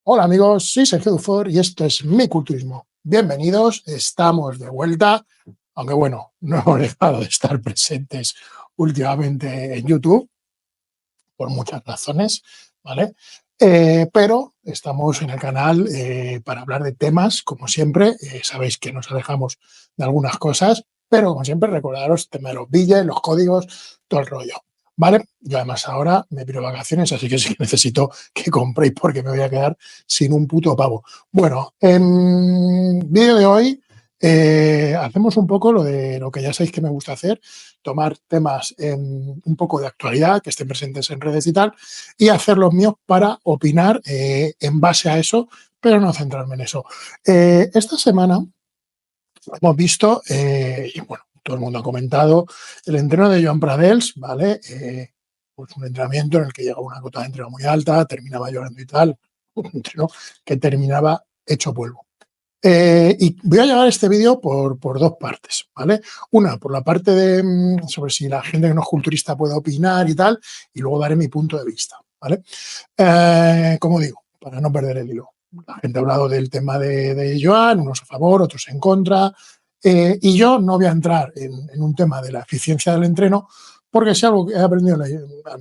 Hola amigos, soy Sergio Dufour y esto es Mi Culturismo. Bienvenidos, estamos de vuelta, aunque bueno, no hemos dejado de estar presentes últimamente en YouTube por muchas razones, ¿vale? Pero estamos en el canal para hablar de temas, como siempre. Sabéis que nos alejamos de algunas cosas, pero como siempre recordaros tema de los billetes, los códigos, todo el rollo. ¿Vale? Yo además ahora me pido vacaciones, así que sí que necesito que compréis porque me voy a quedar sin un puto pavo. Bueno, en vídeo de hoy hacemos un poco lo que ya sabéis que me gusta hacer, tomar temas un poco de actualidad, que estén presentes en redes y tal, y hacer los míos para opinar en base a eso, pero no centrarme en eso. Esta semana hemos visto, y bueno, todo el mundo ha comentado, el entreno de Joan Pradels, ¿vale? Pues un entrenamiento en el que llegaba una cota de entreno muy alta, terminaba llorando y tal, un entreno que terminaba hecho polvo. Y voy a llevar este vídeo por dos partes, ¿vale? Una, por la parte de sobre si la gente que no es culturista puede opinar y tal, y luego daré mi punto de vista, ¿vale? Como digo, para no perder el hilo. La gente ha hablado del tema de Joan, unos a favor, otros en contra, y yo no voy a entrar en un tema de la eficiencia del entreno, porque si algo que he aprendido a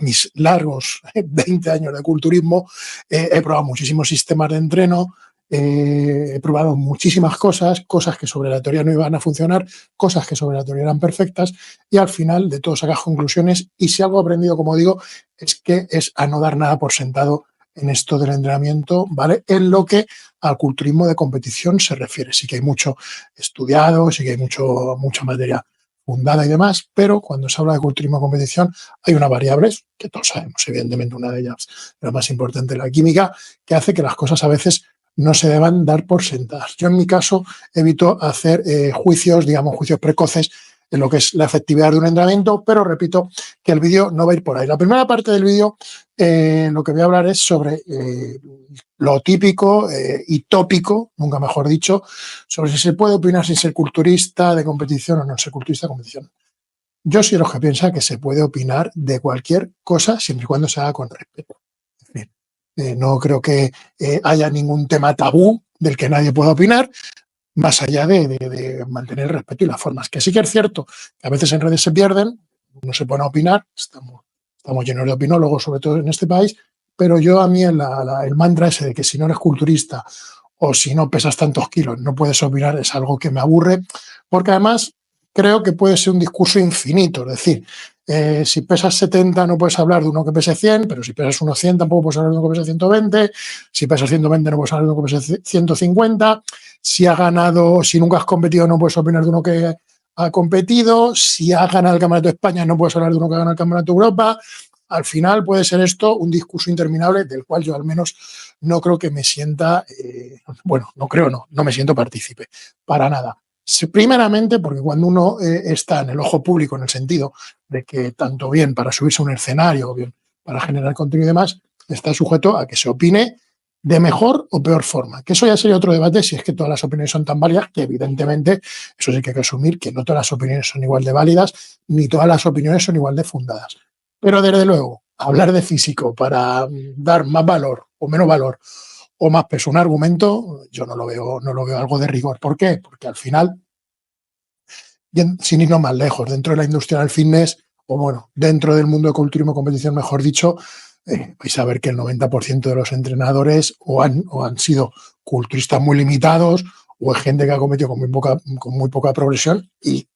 mis largos 20 años de culturismo, he probado muchísimos sistemas de entreno, he probado muchísimas cosas que sobre la teoría no iban a funcionar, cosas que sobre la teoría eran perfectas, y al final de todo sacas conclusiones. Y si algo he aprendido, como digo, es que es a no dar nada por sentado en esto del entrenamiento, ¿vale? En lo que al culturismo de competición se refiere. Sí que hay mucho estudiado, sí que hay mucha materia fundada y demás, pero cuando se habla de culturismo de competición hay unas variables, que todos sabemos, evidentemente una de ellas, la más importante, la química, que hace que las cosas a veces no se deban dar por sentadas. Yo en mi caso evito hacer juicios precoces en lo que es la efectividad de un entrenamiento, pero repito que el vídeo no va a ir por ahí. La primera parte del vídeo lo que voy a hablar es sobre lo típico y tópico, nunca mejor dicho, sobre si se puede opinar sin ser culturista de competición o no ser culturista de competición. Yo soy de los que piensa que se puede opinar de cualquier cosa siempre y cuando se haga con respeto. Es decir, no creo que haya ningún tema tabú del que nadie pueda opinar, más allá de mantener el respeto y las formas. Que sí que es cierto que a veces en redes se pierden, no se pone a opinar, estamos llenos de opinólogos, sobre todo en este país, pero yo a mí el mantra ese de que si no eres culturista o si no pesas tantos kilos no puedes opinar es algo que me aburre, porque además creo que puede ser un discurso infinito, es decir, si pesas 70 no puedes hablar de uno que pese 100, pero si pesas unos 100 tampoco puedes hablar de uno que pese 120, si pesas 120 no puedes hablar de uno que pese 150, si ha ganado, si nunca has competido no puedes opinar de uno que ha competido, si ha ganado el Campeonato de España no puedes hablar de uno que ha ganado el Campeonato de Europa. Al final puede ser esto un discurso interminable del cual yo al menos no creo que me sienta, no me siento partícipe, para nada. Primeramente porque cuando uno está en el ojo público, en el sentido de que tanto bien para subirse a un escenario o bien para generar contenido y demás, está sujeto a que se opine de mejor o peor forma. Que eso ya sería otro debate si es que todas las opiniones son tan válidas, que evidentemente eso sí que hay que asumir que no todas las opiniones son igual de válidas, ni todas las opiniones son igual de fundadas. Pero desde luego, hablar de físico para dar más valor o menos valor o más peso a un argumento, yo no lo veo algo de rigor. ¿Por qué? Porque al final, sin irnos más lejos, dentro de la industria del fitness, o bueno, dentro del mundo de culturismo competición, mejor dicho, vais a ver que el 90% de los entrenadores o han sido culturistas muy limitados o es gente que ha cometido con muy poca progresión, y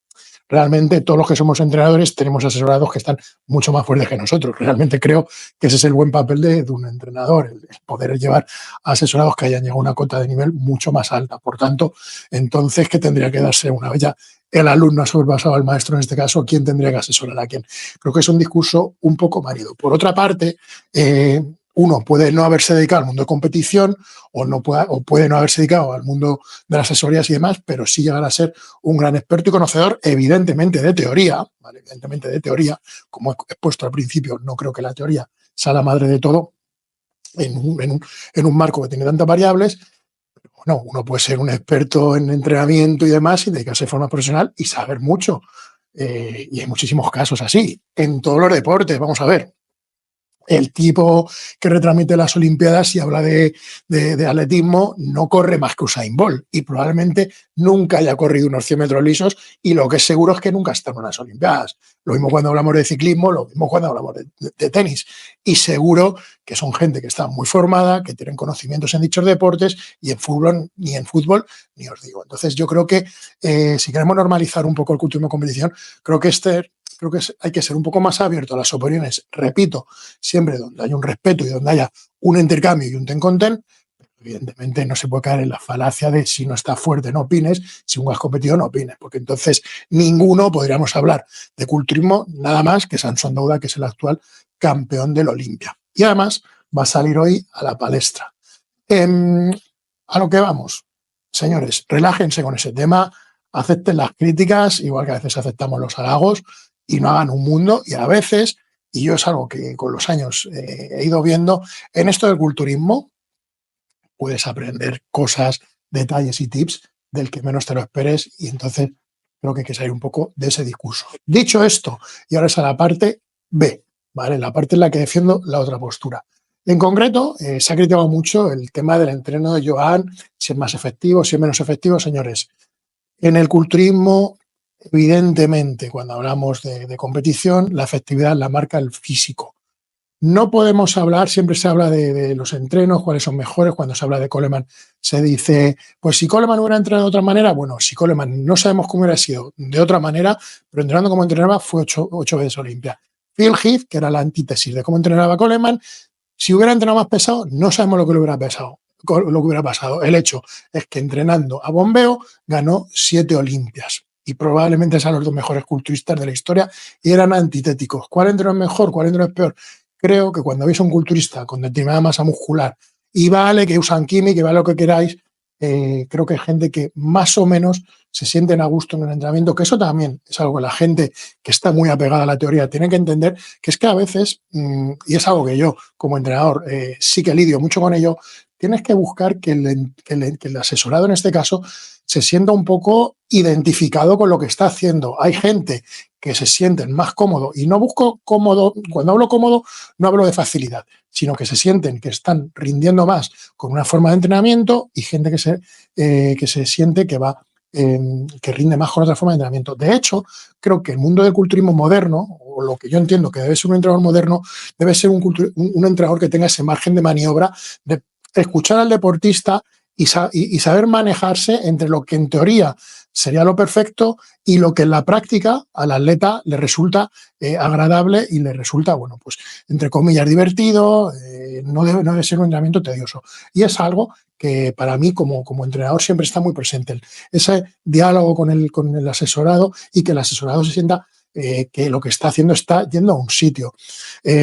realmente todos los que somos entrenadores tenemos asesorados que están mucho más fuertes que nosotros. Realmente creo que ese es el buen papel de un entrenador, el poder llevar a asesorados que hayan llegado a una cota de nivel mucho más alta. Por tanto, entonces, ¿qué tendría que darse una vez ya el alumno ha sobrepasado al maestro en este caso? ¿Quién tendría que asesorar a quién? Creo que es un discurso un poco manido. Por otra parte, uno puede no haberse dedicado al mundo de competición o puede no haberse dedicado al mundo de las asesorías y demás, pero sí llegar a ser un gran experto y conocedor, evidentemente de teoría, ¿vale? Evidentemente de teoría, como he expuesto al principio, no creo que la teoría sea la madre de todo en un marco que tiene tantas variables. Bueno, uno puede ser un experto en entrenamiento y demás y dedicarse de forma profesional y saber mucho. Y hay muchísimos casos así, en todos los deportes. Vamos a ver, el tipo que retransmite las Olimpiadas y habla de atletismo no corre más que Usain Bolt y probablemente nunca haya corrido unos 100 metros lisos y lo que es seguro es que nunca está en unas Olimpiadas. Lo mismo cuando hablamos de ciclismo, lo mismo cuando hablamos de tenis. Y seguro que son gente que está muy formada, que tienen conocimientos en dichos deportes y en fútbol ni os digo. Entonces yo creo que si queremos normalizar un poco el culturismo de competición, creo que hay que ser un poco más abierto a las opiniones, repito, siempre donde haya un respeto y donde haya un intercambio y un ten con ten. Evidentemente no se puede caer en la falacia de si no estás fuerte no opines, si un has competido no opines, porque entonces ninguno podríamos hablar de culturismo nada más que Sansón Dauda, que es el actual campeón del Olimpia. Y además va a salir hoy a la palestra. A lo que vamos, señores, relájense con ese tema, acepten las críticas, igual que a veces aceptamos los halagos, y no hagan un mundo. Y a veces, y yo es algo que con los años he ido viendo, en esto del culturismo puedes aprender cosas, detalles y tips del que menos te lo esperes, y entonces creo que hay que salir un poco de ese discurso. Dicho esto, y ahora es a la parte B, ¿vale? La parte en la que defiendo la otra postura. En concreto, se ha criticado mucho el tema del entreno de Joan, si es más efectivo, si es menos efectivo. Señores, en el culturismo, evidentemente, cuando hablamos de competición, la efectividad la marca el físico. No podemos hablar, siempre se habla de los entrenos, cuáles son mejores. Cuando se habla de Coleman se dice, pues si Coleman hubiera entrenado de otra manera, bueno, si Coleman no sabemos cómo hubiera sido de otra manera, pero entrenando como entrenaba fue 8 veces Olimpia. Phil Heath, que era la antítesis de cómo entrenaba Coleman, si hubiera entrenado más pesado, no sabemos lo que le hubiera pasado. El hecho es que entrenando a bombeo ganó 7 Olimpias y probablemente sean los 2 mejores culturistas de la historia y eran antitéticos. ¿Cuál entrenó es mejor? ¿Cuál entrenó es peor? Creo que cuando veis a un culturista con determinada masa muscular y vale que usan química y vale lo que queráis, creo que hay gente que más o menos se sienten a gusto en el entrenamiento, que eso también es algo que la gente que está muy apegada a la teoría tiene que entender, que es que a veces, y es algo que yo como entrenador sí que lidio mucho con ello, tienes que buscar que el asesorado en este caso se sienta un poco identificado con lo que está haciendo. Hay gente que se sienten más cómodo, y no busco cómodo, cuando hablo cómodo no hablo de facilidad, sino que se sienten que están rindiendo más con una forma de entrenamiento, y gente que se siente que rinde más con otra forma de entrenamiento. De hecho, creo que el mundo del culturismo moderno, o lo que yo entiendo que debe ser un entrenador moderno, debe ser un entrenador que tenga ese margen de maniobra de escuchar al deportista y saber manejarse entre lo que en teoría sería lo perfecto y lo que en la práctica al atleta le resulta agradable y le resulta, bueno, pues entre comillas divertido, no debe ser un entrenamiento tedioso. Y es algo que para mí como entrenador siempre está muy presente, ese diálogo con el asesorado, y que el asesorado se sienta que lo que está haciendo está yendo a un sitio.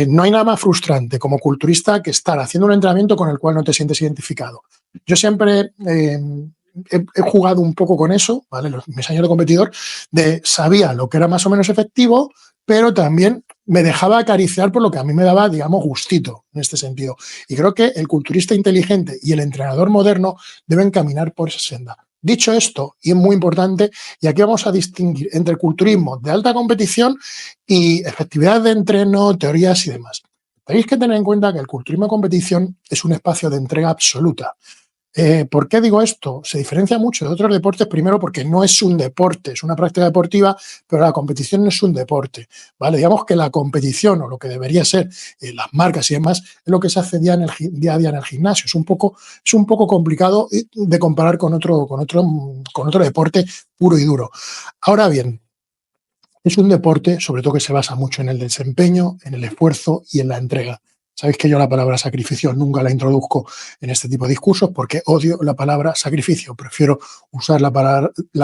No hay nada más frustrante como culturista que estar haciendo un entrenamiento con el cual no te sientes identificado. Yo siempre he jugado un poco con eso, ¿vale? Mis años de competidor, sabía lo que era más o menos efectivo, pero también me dejaba acariciar por lo que a mí me daba, digamos, gustito en este sentido. Y creo que el culturista inteligente y el entrenador moderno deben caminar por esa senda. Dicho esto, y es muy importante, y aquí vamos a distinguir entre el culturismo de alta competición y efectividad de entreno, teorías y demás. Tenéis que tener en cuenta que el culturismo de competición es un espacio de entrega absoluta. ¿Por qué digo esto? Se diferencia mucho de otros deportes, primero porque no es un deporte, es una práctica deportiva, pero la competición no es un deporte, ¿vale? Digamos que la competición, o lo que debería ser las marcas y demás, es lo que se hace día a día en el gimnasio. Es un poco complicado de comparar con otro deporte puro y duro. Ahora bien, es un deporte, sobre todo, que se basa mucho en el desempeño, en el esfuerzo y en la entrega. Sabéis que yo la palabra sacrificio nunca la introduzco en este tipo de discursos porque odio la palabra sacrificio. Prefiero usar la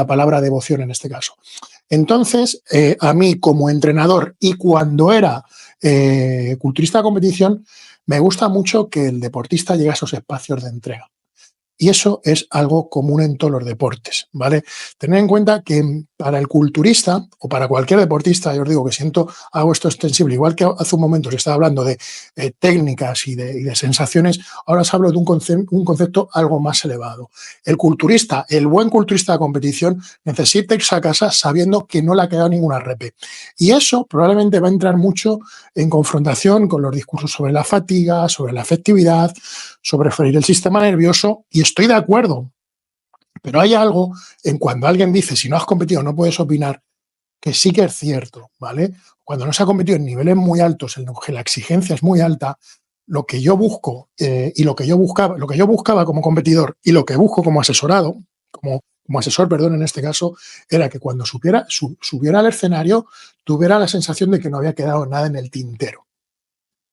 palabra devoción en este caso. Entonces, a mí como entrenador y cuando era culturista de competición, me gusta mucho que el deportista llegue a esos espacios de entrega. Y eso es algo común en todos los deportes, ¿vale? Tened en cuenta que para el culturista o para cualquier deportista, yo os digo que hago esto extensible, igual que hace un momento os estaba hablando de técnicas y de sensaciones, ahora os hablo de un concepto algo más elevado. El culturista, el buen culturista de competición, necesita irse a casa sabiendo que no le ha quedado ninguna repe. Y eso probablemente va a entrar mucho en confrontación con los discursos sobre la fatiga, sobre la efectividad, sobre freír el sistema nervioso, y estoy de acuerdo, pero hay algo en cuando alguien dice si no has competido no puedes opinar, que sí que es cierto, ¿vale? Cuando no se ha competido en niveles muy altos, en los que la exigencia es muy alta, lo que yo busco y lo que yo buscaba como competidor y lo que busco como asesorado, como asesor, perdón, en este caso, era que cuando subiera al escenario tuviera la sensación de que no había quedado nada en el tintero.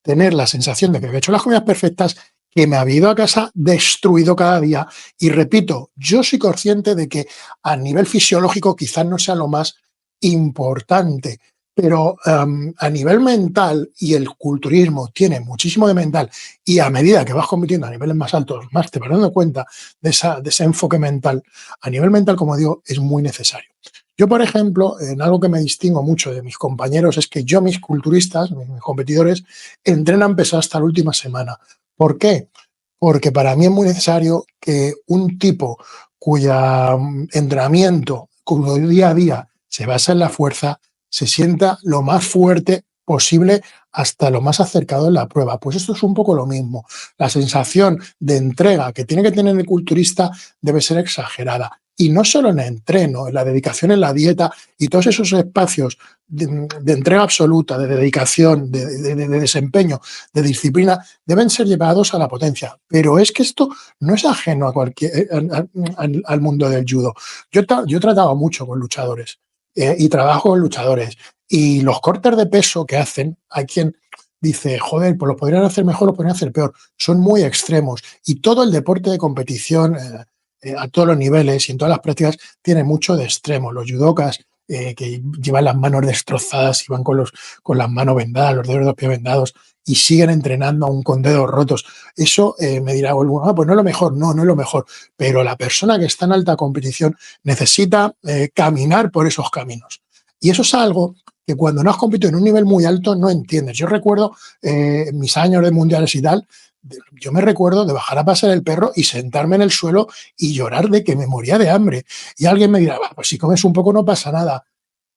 Tener la sensación de que había hecho las comidas perfectas, que me había ido a casa destruido cada día. Y repito, yo soy consciente de que a nivel fisiológico quizás no sea lo más importante, pero a nivel mental, y el culturismo tiene muchísimo de mental, y a medida que vas compitiendo a niveles más altos, más te vas dando cuenta de ese enfoque mental, a nivel mental, como digo, es muy necesario. Yo, por ejemplo, en algo que me distingo mucho de mis compañeros es que mis culturistas, mis competidores, entrenan pesado hasta la última semana. ¿Por qué? Porque para mí es muy necesario que un tipo cuyo entrenamiento, cuyo día a día se basa en la fuerza, se sienta lo más fuerte posible hasta lo más acercado en la prueba. Pues esto es un poco lo mismo. La sensación de entrega que tiene que tener el culturista debe ser exagerada. Y no solo en el entreno, en la dedicación en la dieta y todos esos espacios de entrega absoluta, de dedicación, de desempeño, de disciplina, deben ser llevados a la potencia. Pero es que esto no es ajeno al mundo del judo. Yo he tratado mucho con luchadores y trabajo con luchadores. Y los cortes de peso que hacen, hay quien dice, joder, pues lo podrían hacer mejor, lo podrían hacer peor. Son muy extremos. Y todo el deporte de competición a todos los niveles y en todas las prácticas tiene mucho de extremo. Los judokas que llevan las manos destrozadas y van con las manos vendadas, los dedos de los pies vendados y siguen entrenando aún con dedos rotos. Eso me dirá, bueno, pues no es lo mejor. No, no es lo mejor. Pero la persona que está en alta competición necesita caminar por esos caminos. Y eso es algo que cuando no has competido en un nivel muy alto no entiendes. Yo recuerdo mis años de mundiales y tal, yo me recuerdo de bajar a pasar el perro y sentarme en el suelo y llorar de que me moría de hambre. Y alguien me dirá, pues si comes un poco no pasa nada.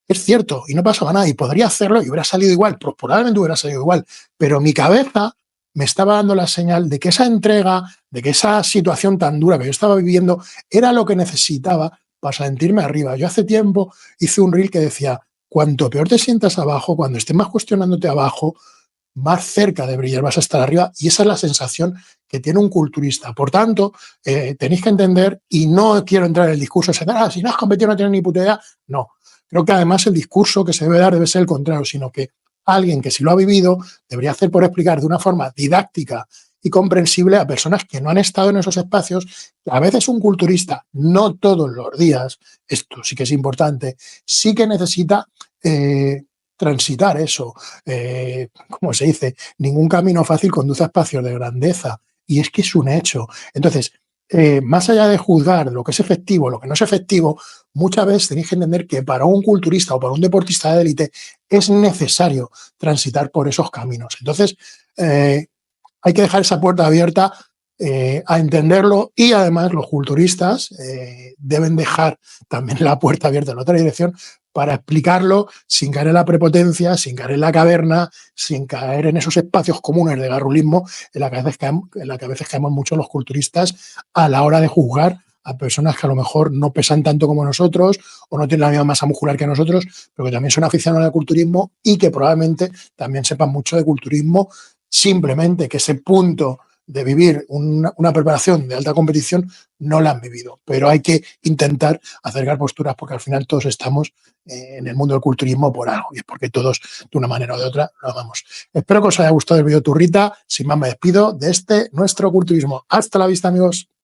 Es cierto, y no pasaba nada, y podría hacerlo y hubiera salido igual, probablemente hubiera salido igual, pero mi cabeza me estaba dando la señal de que esa entrega, de que esa situación tan dura que yo estaba viviendo era lo que necesitaba para sentirme arriba. Yo hace tiempo hice un reel que decía, cuanto peor te sientas abajo, cuando estés más cuestionándote abajo, más cerca de brillar vas a estar arriba, y esa es la sensación que tiene un culturista. Por tanto, tenéis que entender, y no quiero entrar en el discurso, si no has competido no tienes ni puta idea, no. Creo que además el discurso que se debe dar debe ser el contrario, sino que alguien que sí lo ha vivido debería hacer por explicar de una forma didáctica y comprensible a personas que no han estado en esos espacios, que a veces un culturista, no todos los días, esto sí que es importante, sí que necesita transitar eso. Como se dice, ningún camino fácil conduce a espacios de grandeza, y es que es un hecho. Entonces, más allá de juzgar lo que es efectivo, lo que no es efectivo, muchas veces tenéis que entender que para un culturista o para un deportista de élite es necesario transitar por esos caminos. Entonces, hay que dejar esa puerta abierta a entenderlo, y además los culturistas deben dejar también la puerta abierta en otra dirección para explicarlo sin caer en la prepotencia, sin caer en la caverna, sin caer en esos espacios comunes de garrulismo en la que a veces caemos mucho los culturistas a la hora de juzgar a personas que a lo mejor no pesan tanto como nosotros o no tienen la misma masa muscular que nosotros, pero que también son aficionados al culturismo y que probablemente también sepan mucho de culturismo, simplemente que ese punto de vivir una preparación de alta competición no la han vivido. Pero hay que intentar acercar posturas, porque al final todos estamos en el mundo del culturismo por algo, y es porque todos, de una manera o de otra, lo amamos. Espero que os haya gustado el vídeo turrita. Sin más, me despido de nuestro culturismo. Hasta la vista, amigos.